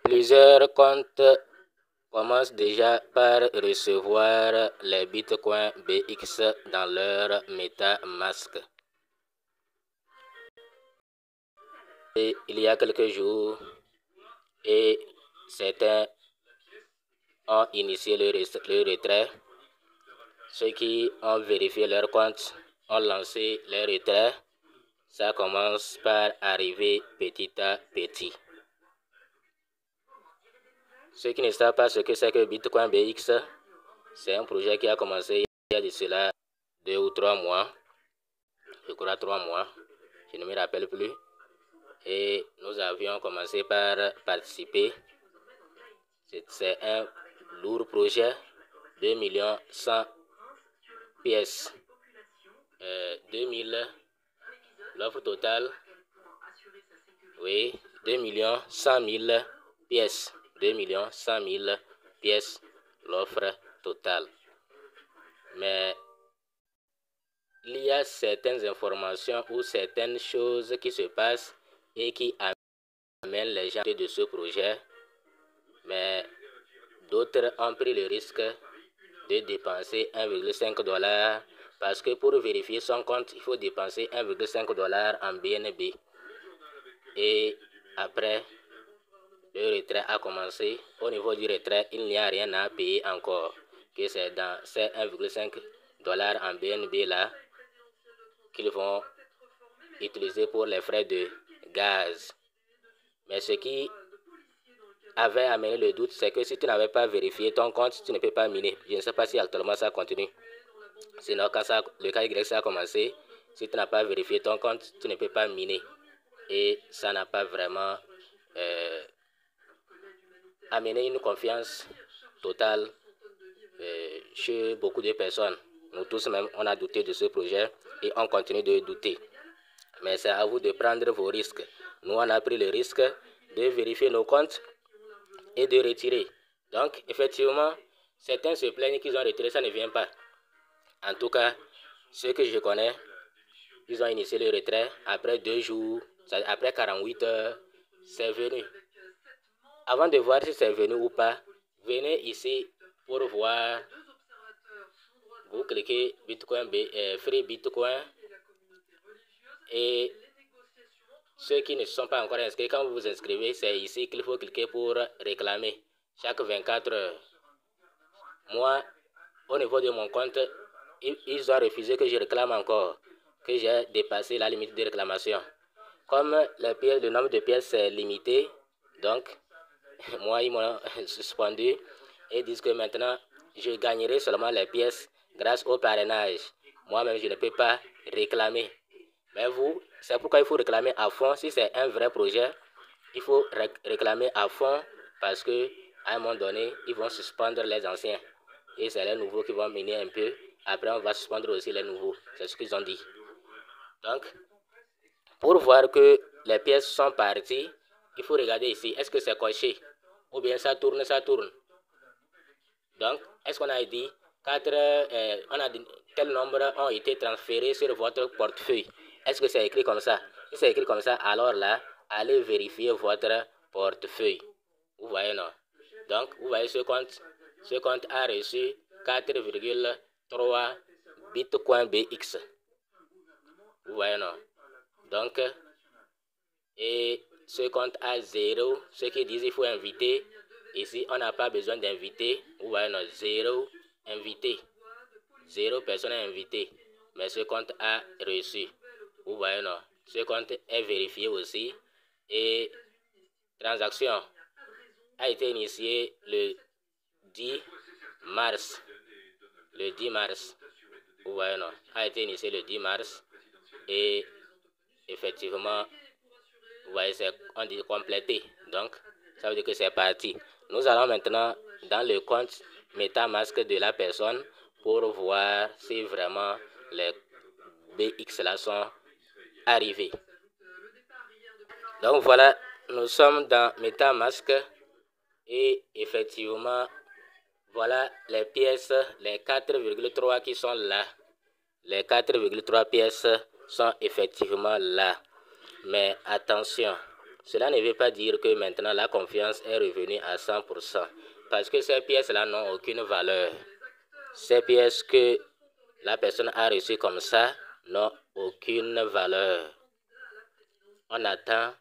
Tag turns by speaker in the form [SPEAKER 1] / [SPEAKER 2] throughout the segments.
[SPEAKER 1] Plusieurs comptes commencent déjà par recevoir les bitcoins BX dans leur MetaMask. Et il y a quelques jours, et certains ont initié le retrait. Ceux qui ont vérifié leur compte ont lancé les retraits. Ça commence par arriver petit à petit. Ceux qui ne savent pas ce que c'est que Bitcoin BX, c'est un projet qui a commencé il y a de cela 2 ou 3 mois. Je crois 3 mois. Je ne me rappelle plus. Et nous avions commencé par participer. C'est un lourd projet. 2 100 000 pièces. 2000, l'offre totale, oui, 2 100 000 pièces. 2 100 000 pièces, l'offre totale. Mais il y a certaines informations ou certaines choses qui se passent et qui amènent les gens de ce projet. Mais d'autres ont pris le risque de dépenser 1,5 $ parce que pour vérifier son compte, il faut dépenser 1,5 $ en BNB. Et après, le retrait a commencé. Au niveau du retrait, il n'y a rien à payer encore. Que c'est dans ces 1,5 $ en BNB là qu'ils vont utiliser pour les frais de gaz. Mais ce qui avait amené le doute, c'est que si tu n'avais pas vérifié ton compte, tu ne peux pas miner. Je ne sais pas si actuellement ça continue. Sinon, quand le cas Y ça a commencé, si tu n'as pas vérifié ton compte, tu ne peux pas miner. Et ça n'a pas vraiment amené une confiance totale chez beaucoup de personnes. Nous tous même, on a douté de ce projet et on continue de douter. Mais c'est à vous de prendre vos risques. Nous, on a pris le risque de vérifier nos comptes et de retirer. Donc, effectivement, certains se plaignent qu'ils ont retiré, ça ne vient pas. En tout cas, ceux que je connais, ils ont initié le retrait. Après 2 jours, après 48 heures, c'est venu. Avant de voir si c'est venu ou pas, venez ici pour voir. Vous cliquez Bitcoin, Free Bitcoin. Et ceux qui ne sont pas encore inscrits, quand vous vous inscrivez, c'est ici qu'il faut cliquer pour réclamer chaque 24 heures. Moi, au niveau de mon compte, ils ont refusé que je réclame encore, que j'ai dépassé la limite de réclamation. Comme le nombre de pièces est limité, donc, moi, ils m'ont suspendu et disent que maintenant, je gagnerai seulement les pièces grâce au parrainage. Moi-même, je ne peux pas réclamer. Mais vous, c'est pourquoi il faut réclamer à fond. Si c'est un vrai projet, il faut réclamer à fond parce que à un moment donné, ils vont suspendre les anciens. Et c'est les nouveaux qui vont miner un peu. Après, on va suspendre aussi les nouveaux. C'est ce qu'ils ont dit. Donc, pour voir que les pièces sont parties, il faut regarder ici. Est-ce que c'est coché? Ou bien ça tourne, ça tourne. Donc, est-ce qu'on a dit tel nombre ont été transférés sur votre portefeuille? Est-ce que c'est écrit comme ça? Si c'est écrit comme ça, alors là, allez vérifier votre portefeuille. Vous voyez, non? Donc, vous voyez ce compte a reçu 4,3 Bitcoin BX. Vous voyez, non? Donc, et ce compte a 0. Ceux qui disent qu'il faut inviter, ici, on n'a pas besoin d'inviter. Vous voyez, non? 0 invité. 0 personne invitée. Mais ce compte a reçu. Vous voyez, non? Ce compte est vérifié aussi. Et transaction a été initiée le 10 mars. Le 10 mars. Vous voyez, non? A été initié le 10 mars. Et effectivement, vous voyez, on dit complété. Donc, ça veut dire que c'est parti. Nous allons maintenant dans le compte MetaMask de la personne pour voir si vraiment les BX là sont arrivés. Donc voilà, nous sommes dans MetaMask et effectivement, voilà les pièces, les 4,3 qui sont là. Les 4,3 pièces sont effectivement là. Mais attention, Cela ne veut pas dire que maintenant la confiance est revenue à 100%, parce que ces pièces-là n'ont aucune valeur. Ces pièces que la personne a reçues comme ça n'ont aucune valeur. On attend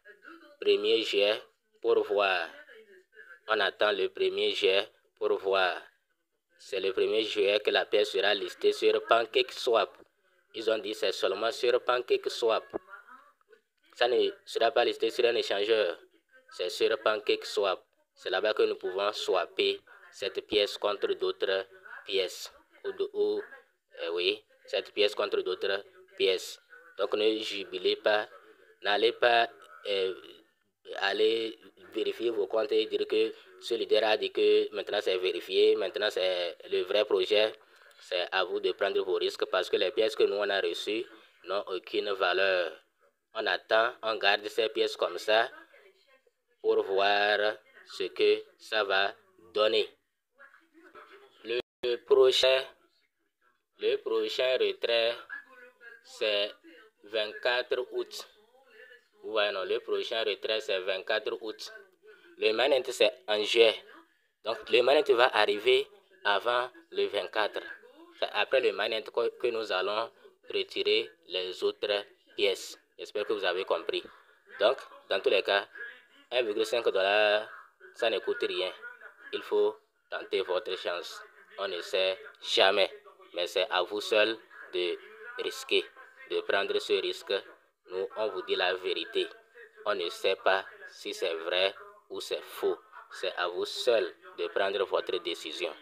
[SPEAKER 1] 1er juillet pour voir. On attend le 1er juillet pour voir. C'est le 1er juillet que la pièce sera listée sur PancakeSwap. Ils ont dit c'est seulement sur PancakeSwap. Ça ne sera pas listé sur un échangeur. C'est sur PancakeSwap. C'est là-bas que nous pouvons swapper cette pièce contre d'autres pièces. Oui, cette pièce contre d'autres pièces. Donc ne jubilez pas. N'allez pas aller vérifier vos comptes et dire que ce leader a dit que maintenant c'est vérifié, maintenant c'est le vrai projet. C'est à vous de prendre vos risques parce que les pièces que nous on a reçues n'ont aucune valeur. On attend, on garde ces pièces comme ça pour voir ce que ça va donner. Le prochain retrait, c'est 24 août. Ouais, non, le prochain retrait, c'est 24 août. Le manent, c'est en juillet. Donc, le manent va arriver avant le 24. C'est après le manent que nous allons retirer les autres pièces. J'espère que vous avez compris. Donc, dans tous les cas, 1,5$, ça ne coûte rien. Il faut tenter votre chance. On ne sait jamais. Mais c'est à vous seul de risquer, de prendre ce risque. Nous, on vous dit la vérité. On ne sait pas si c'est vrai ou c'est faux. C'est à vous seul de prendre votre décision.